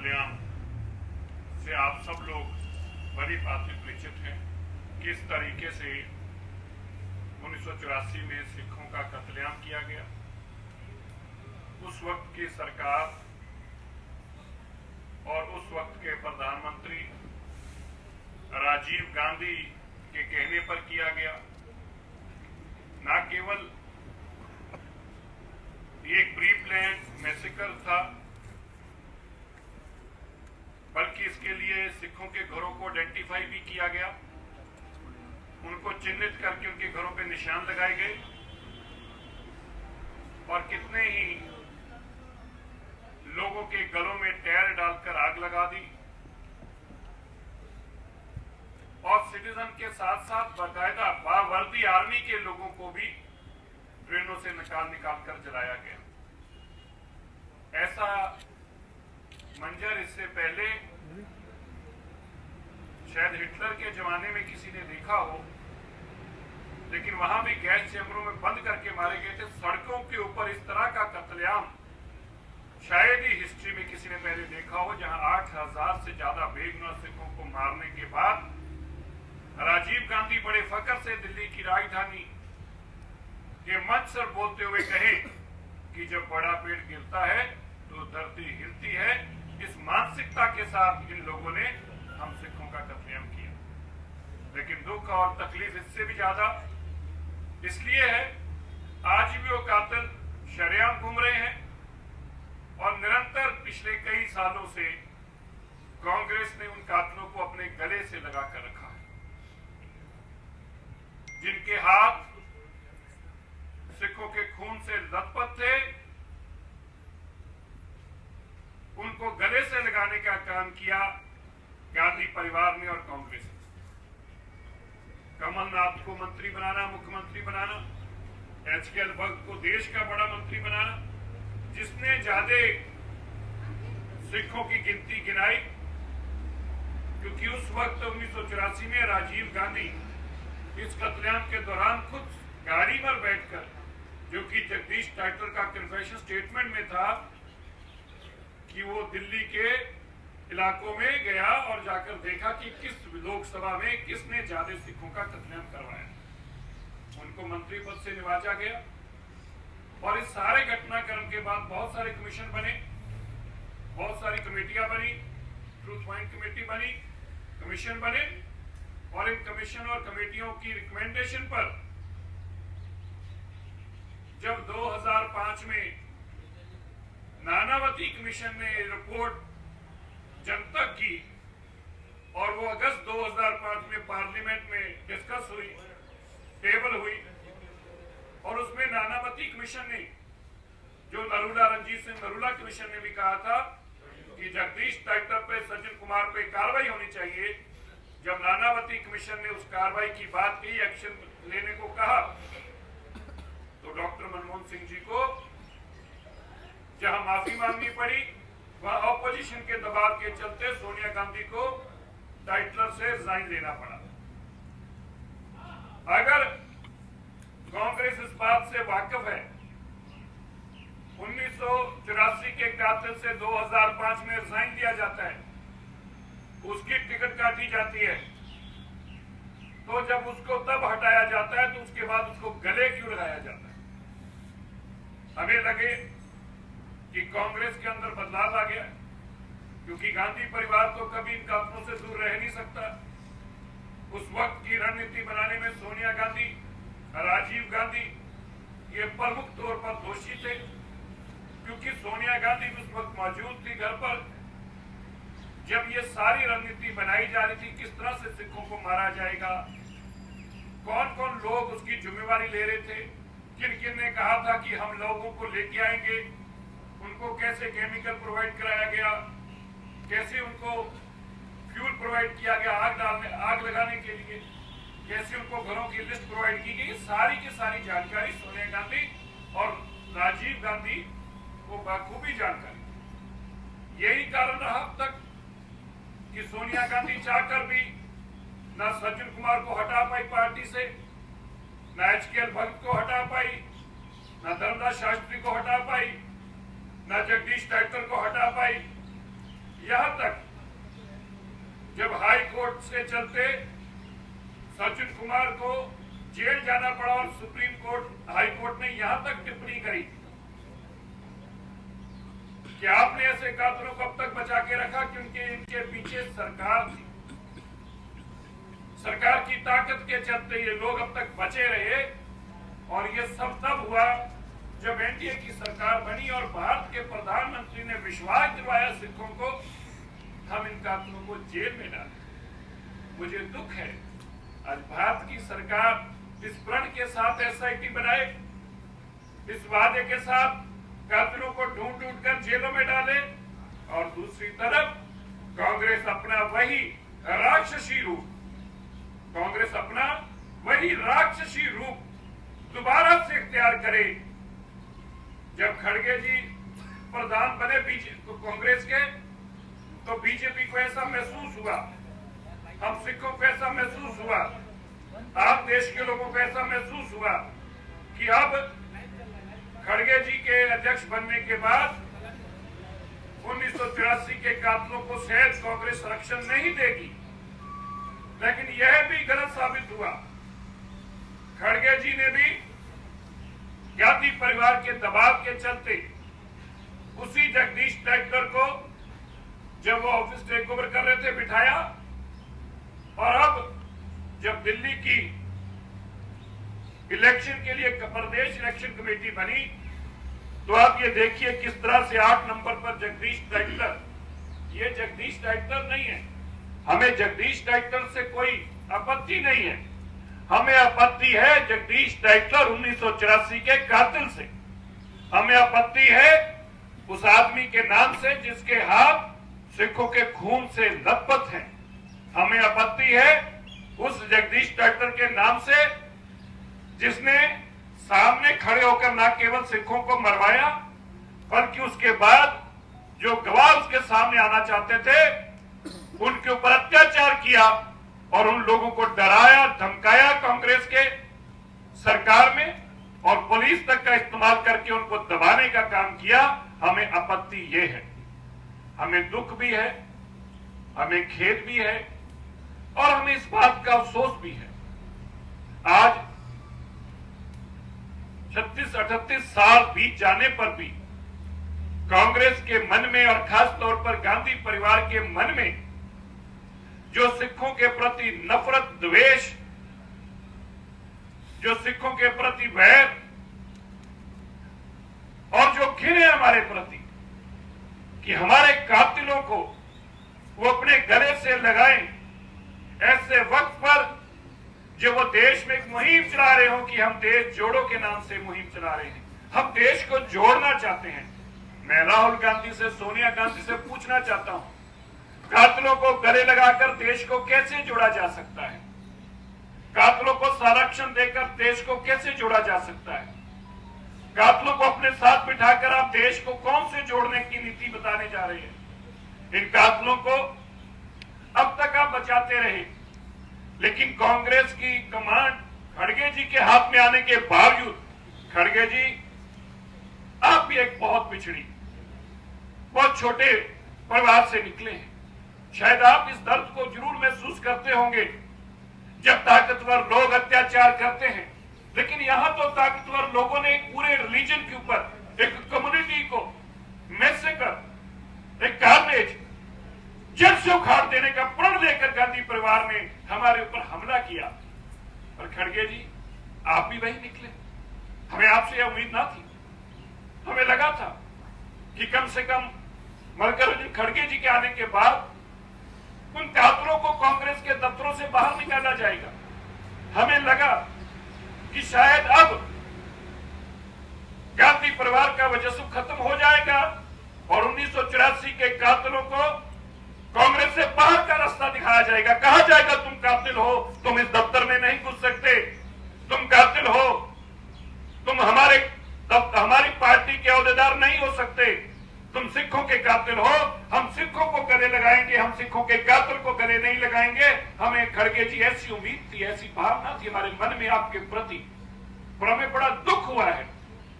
कल्याण से आप सब लोग बड़ी बात परिचित हैं। किस तरीके से 1984 में सिखों का कत्लेआम किया गया। उस वक्त की सरकार और उस वक्त के प्रधानमंत्री राजीव गांधी के कहने पर किया गया। न केवल एक प्री प्लान मैसेकर था, बल्कि इसके लिए सिखों के घरों को आइडेंटिफाई भी किया गया। उनको चिन्हित करके उनके घरों पे निशान लगाए गए और कितने ही लोगों के गलों में टायर डालकर आग लगा दी। और सिटीजन के साथ साथ बाकायदा बावर्दी आर्मी के लोगों को भी ट्रेनों से निकाल कर जलाया गया। ऐसा मंजर इससे पहले शायद हिटलर के जमाने में किसी ने देखा हो, लेकिन वहां भी गैस चैम्बरों में बंद करके मारे गए थे। सड़कों के ऊपर इस तरह का कत्लेआम शायद ही हिस्ट्री में किसी ने पहले देखा हो, जहां 8000 से ज्यादा बेगुनाह सिखों को मारने के बाद राजीव गांधी बड़े फख्र से दिल्ली की राजधानी के मंच पर बोलते हुए कहे कि जब बड़ा पेड़ गिरता है तो धरती हिलती है। इस मानसिकता के साथ इन लोगों ने हम सिखों का कत्लेआम किया। लेकिन दुख और तकलीफ इससे भी ज्यादा इसलिए है, आज भी वो कातिल शरेआम घूम रहे हैं और निरंतर पिछले कई सालों से कांग्रेस ने उन कातिलों को अपने गले से लगाकर रखा है। जिनके हाथ सिखों के खून से लथपथ थे, उनको गले से लगाने का काम किया गांधी परिवार ने और कांग्रेस ने। कमलनाथ को मंत्री बनाना, मुख्यमंत्री बनाना, एचकेएल भगत को देश का बड़ा मंत्री बनाना, जिसने ज्यादा सिखों की गिनती गिनाई, क्योंकि उस वक्त 1984 में राजीव गांधी इस कत्लेआम के दौरान खुद गाड़ी पर बैठकर, जो कि जगदीश टाइटलर का कन्फेशन स्टेटमेंट में था कि वो दिल्ली के इलाकों में गया और जाकर देखा कि किस लोकसभा में किसने ज्यादा सिखों का कत्लेआम करवाया। उनको मंत्री पद से नवाजा गया और इस सारे घटनाक्रम के बाद बहुत सारे कमीशन बने, बहुत सारी कमेटियां बनी, ट्रूथ पॉइंट कमेटी बनी, कमीशन बने और इन कमीशन और कमेटियों की रिकमेंडेशन पर जब 2005 में नानावती कमीशन ने रिपोर्ट जनता की और वो अगस्त 2005 में पार्लियामेंट में डिस्कस हुई, टेबल हुई और उसमें नानावती कमीशन ने, जो नरूला रंजीत सिंह नरूला कमीशन ने भी कहा था कि जगदीश टाइटलर पे, सज्जन कुमार पे कार्रवाई होनी चाहिए। जब नानावती कमीशन ने उस कार्रवाई की बात की, एक्शन लेने को कहा, तो डॉक्टर मनमोहन सिंह जी को जहां माफी मांगनी पड़ी, वहां ऑपोजिशन के दबाव के चलते सोनिया गांधी को टाइटलर से रिजाइन लेना पड़ा। अगर कांग्रेस इस बात से वाकिफ है, 1984 के कातिल से 2005 में रिजाइन दिया जाता है, उसकी टिकट काटी जाती है, तो जब उसको तब हटाया जाता है तो उसके बाद उसको गले क्यों लगाया जाता है? हमें लगे कि कांग्रेस के अंदर बदलाव आ गया, क्योंकि गांधी परिवार तो कभी इन कातिलों से दूर रह नहीं सकता। उस वक्त की रणनीति बनाने में सोनिया गांधी, राजीव गांधी ये प्रमुख तौर पर दोषी थे, क्योंकि सोनिया गांधी उस वक्त मौजूद थी घर पर जब ये सारी रणनीति बनाई जा रही थी, किस तरह से सिखों को मारा जाएगा, कौन कौन लोग उसकी जिम्मेवारी ले रहे थे, किन किन ने कहा था कि हम लोगों को लेके आएंगे, उनको कैसे केमिकल प्रोवाइड कराया गया, कैसे उनको फ्यूल प्रोवाइड किया गया आग लगाने के लिए, कैसे उनको घरों की लिस्ट प्रोवाइड की गई। सारी की सारी जानकारी सोनिया गांधी और राजीव गांधी को बखूबी जानकारी। यही कारण रहा अब तक कि सोनिया गांधी चाहकर भी न सज्जन कुमार को हटा पाई पार्टी से, न एचकेएल भगत को हटा पाई, न धर्मदास शास्त्री को हटा पाई, न जगदीश टाइटलर को हटा पाई। यहां तक जब हाई कोर्ट से चलते सचिन कुमार को जेल जाना पड़ा और सुप्रीम कोर्ट हाई कोर्ट ने यहां तक टिप्पणी करी कि आपने ऐसे कातलों को अब तक बचा के रखा क्योंकि इनके पीछे सरकार थी। सरकार की ताकत के चलते ये लोग अब तक बचे रहे और ये सब तब हुआ जब एनडीए की सरकार बनी और भारत के प्रधानमंत्री ने विश्वास दिलवाया सिखों को, हम इन कातलों को जेल में डालें। मुझे दुख है आज भारत की सरकार इस प्रण के साथ एसआईटी बनाए, इस वादे के साथ कातलों को ढूंढ ढूंढ कर जेलों में डाले और दूसरी तरफ कांग्रेस अपना वही राक्षसी रूप दोबारा से इख्तियार करे। जब खड़गे जी प्रधान बने कांग्रेस के तो बीजेपी को ऐसा महसूस हुआ, हम सिखों को ऐसा महसूस हुआ, आप देश के लोगों को ऐसा महसूस हुआ कि अब खड़गे जी के अध्यक्ष बनने के बाद 1983 के कातलों को शायद कांग्रेस संरक्षण नहीं देगी, लेकिन यह भी गलत साबित हुआ। खड़गे जी ने भी ज्ञाति परिवार के दबाव के चलते उसी जगदीश टाइटलर को जब वो ऑफिस टेक ओवर कर रहे थे बिठाया, और अब जब दिल्ली की इलेक्शन के लिए प्रदेश इलेक्शन कमेटी बनी तो आप ये देखिए किस तरह से 8 नंबर पर जगदीश टाइटलर, ये जगदीश टाइटलर नहीं है, हमें जगदीश टाइटलर से कोई आपत्ति नहीं है, हमें आपत्ति है जगदीश टाइटलर 1984 के कातिल से, हमें आपत्ति है उस आदमी के नाम से जिसके हाथ सिखों के खून से लथपथ हैं, हमें आपत्ति है उस जगदीश टाइटलर के नाम से जिसने सामने खड़े होकर न केवल सिखों को मरवाया बल्कि उसके बाद जो गवाह उसके सामने आना चाहते थे उनके ऊपर अत्याचार किया और उन लोगों को डराया धमकाया कांग्रेस के सरकार में और पुलिस तक का इस्तेमाल करके उनको दबाने का काम किया। हमें आपत्ति ये है, हमें दुख भी है, हमें खेद भी है और हमें इस बात का अफसोस भी है। आज 36-38 साल बीत जाने पर भी कांग्रेस के मन में और खास तौर पर गांधी परिवार के मन में जो सिखों के प्रति नफरत द्वेष, जो सिखों के प्रति वैर और जो घिन है हमारे प्रति कि हमारे कातिलों को वो अपने गले से लगाएं, ऐसे वक्त पर जो वो देश में एक मुहिम चला रहे हो कि हम देश जोड़ो के नाम से मुहिम चला रहे हैं, हम देश को जोड़ना चाहते हैं। मैं राहुल गांधी से, सोनिया गांधी से पूछना चाहता हूं, कातिलों को गले लगाकर देश को कैसे जोड़ा जा सकता है? कातिलों को संरक्षण देकर देश को कैसे जोड़ा जा सकता है? कातिलों को अपने साथ बिठाकर आप देश को कौन से जोड़ने की नीति बताने जा रहे हैं? इन कातिलों को अब तक आप बचाते रहे, लेकिन कांग्रेस की कमांड खड़गे जी के हाथ में आने के बावजूद, खड़गे जी आप भी एक बहुत पिछड़ी, बहुत छोटे परिवार से निकले हैं, शायद आप इस दर्द को जरूर महसूस करते होंगे जब ताकतवर लोग अत्याचार करते हैं, लेकिन यहां तो ताकतवर लोगों ने एक पूरे रिलीजन के ऊपर, एक कम्युनिटी को मैसेकर, एक कार्नेज, जड़ से उखाड़ देने का प्रण लेकर गांधी परिवार ने हमारे ऊपर हमला किया। और खड़गे जी आप भी वही निकले, हमें आपसे यह उम्मीद ना थी, हमें लगा था कि कम से कम मल्लिकार्जुन खड़गे जी के आने के बाद उन कातिलों को कांग्रेस के दफ्तरों से बाहर निकाला जाएगा। हमें लगा कि शायद अब गांधी परिवार का वर्चस्व खत्म हो जाएगा और 1984 के कातिलों को कांग्रेस से बाहर का रास्ता दिखाया जाएगा, कहा जाएगा तुम कातिल हो, तुम इस दफ्तर में नहीं घुस सकते, तुम कातिल हो, तुम हमारी पार्टी के औहदेदार नहीं हो सकते, तुम सिखों के कातिल हो, हम सिखों को गले लगाएंगे, हम सिखों के कातिल को गले नहीं लगाएंगे। हमें खड़गे जी ऐसी उम्मीद थी, ऐसी भावना थी हमारे मन में आपके प्रति, और हमें बड़ा दुख हुआ है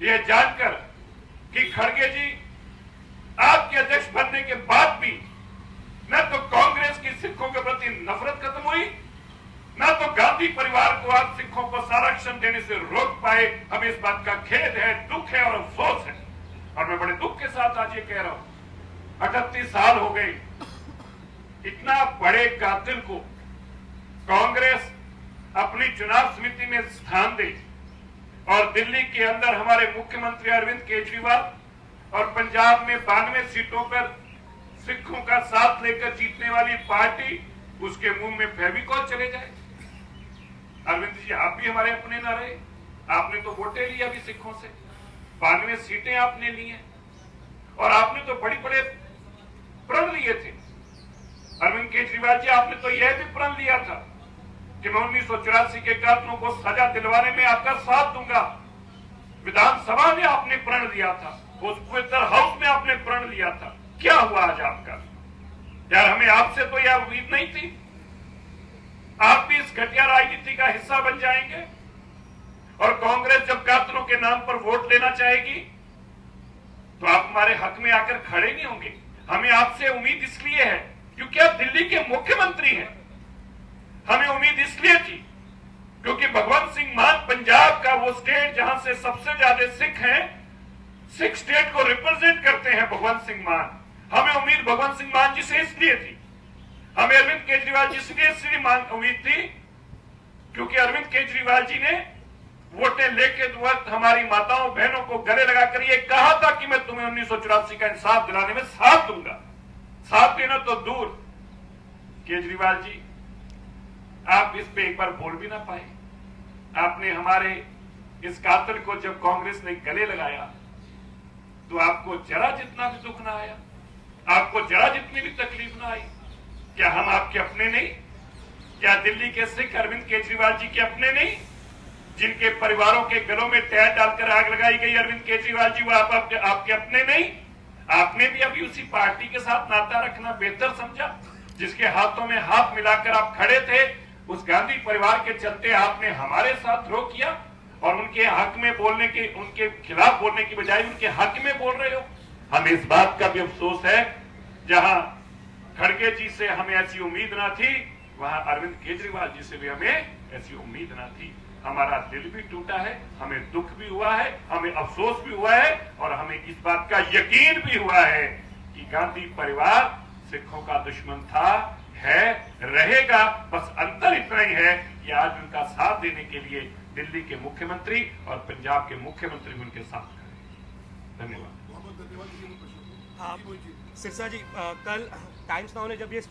यह जानकर कि खड़गे जी आपके अध्यक्ष बनने के बाद भी सिखों को संरक्षण देने से रोक पाए, हमें इस बात का खेद है, दुख है और अफसोस है। और मैं बड़े दुख के साथ आज ये कह रहा हूं, 38 साल हो गए, इतना बड़े कातिल को कांग्रेस अपनी चुनाव समिति में स्थान दे और दिल्ली के अंदर हमारे मुख्यमंत्री अरविंद केजरीवाल और पंजाब में 92 सीटों पर सिखों का साथ लेकर जीतने वाली पार्टी उसके मुंह में फेविकॉल चले जाए। अरविंद जी, आप भी हमारे अपने ना रहे, आपने तो वोटें ली अभी सिखों से, 92 सीटें आपने ली हैं और आपने तो बड़े बड़े प्रण लिए थे। अरविंद केजरीवाल जी, आपने तो यह भी प्रण लिया था कि मैं 1984 के कातिलों को सजा दिलवाने में आपका साथ दूंगा। विधानसभा में आपने प्रण लिया था, उस पवित्र हाउस में आपने प्रण लिया था। क्या हुआ आज आपका? यार, हमें आपसे तो यह उम्मीद नहीं थी। आप भी इस घटिया राजनीति का हिस्सा बन जाएंगे और कांग्रेस जब कातिलों के नाम पर वोट लेना चाहेगी तो आप हमारे हक में आकर खड़े नहीं होंगे। हमें आपसे उम्मीद इसलिए है क्योंकि आप दिल्ली के मुख्यमंत्री हैं। हमें उम्मीद इसलिए थी क्योंकि भगवंत सिंह मान पंजाब का वो स्टेट जहां से सबसे ज्यादा सिख हैं, सिख स्टेट को रिप्रेजेंट करते हैं भगवंत सिंह मान। हमें उम्मीद भगवंत सिंह मान जी से इसलिए थी, हमें अरविंद केजरीवाल जी से इसलिए उम्मीद थी क्योंकि अरविंद केजरीवाल जी ने वोटें लेके वक्त हमारी माताओं बहनों को गले लगाकर ये कहा था कि मैं तुम्हें 1984 का इंसाफ दिलाने में साथ दूंगा। साथ देना तो दूर, केजरीवाल जी आप इस पे एक बार बोल भी ना पाए। आपने हमारे इस कातिल को जब कांग्रेस ने गले लगाया तो आपको जरा जितना भी दुख ना आया, आपको जरा जितनी भी तकलीफ ना आई। क्या हम आपके अपने नहीं? क्या दिल्ली के सिख अरविंद केजरीवाल जी के अपने नहीं? जिनके परिवारों के गलों में टैर डालकर आग लगाई गई अरविंद केजरीवाल जी, वो आपके अपने नहीं? आपने भी अभी उसी पार्टी के साथ नाता रखना बेहतर समझा जिसके हाथों में हाथ मिलाकर आप खड़े थे। उस गांधी परिवार के चलते आपने हमारे साथ द्रोह किया और उनके हक में बोलने के, उनके खिलाफ बोलने की बजाय उनके हक में बोल रहे हो। हमें इस बात का भी अफसोस है, जहां खड़गे जी से हमें ऐसी उम्मीद ना थी, वहां अरविंद केजरीवाल जी से भी हमें ऐसी उम्मीद ना थी। हमारा दिल भी टूटा है, हमें दुख भी हुआ है, हमें अफसोस भी हुआ है और हमें इस बात का यकीन भी हुआ है कि गांधी परिवार सिखों का दुश्मन था, है, रहेगा। बस अंतर इतना ही है कि आज उनका साथ देने के लिए दिल्ली के मुख्यमंत्री और पंजाब के मुख्यमंत्री भी उनके साथ खड़े। धन्यवाद। सिरसा जी, कल टाइम्स नाउ ने जब ये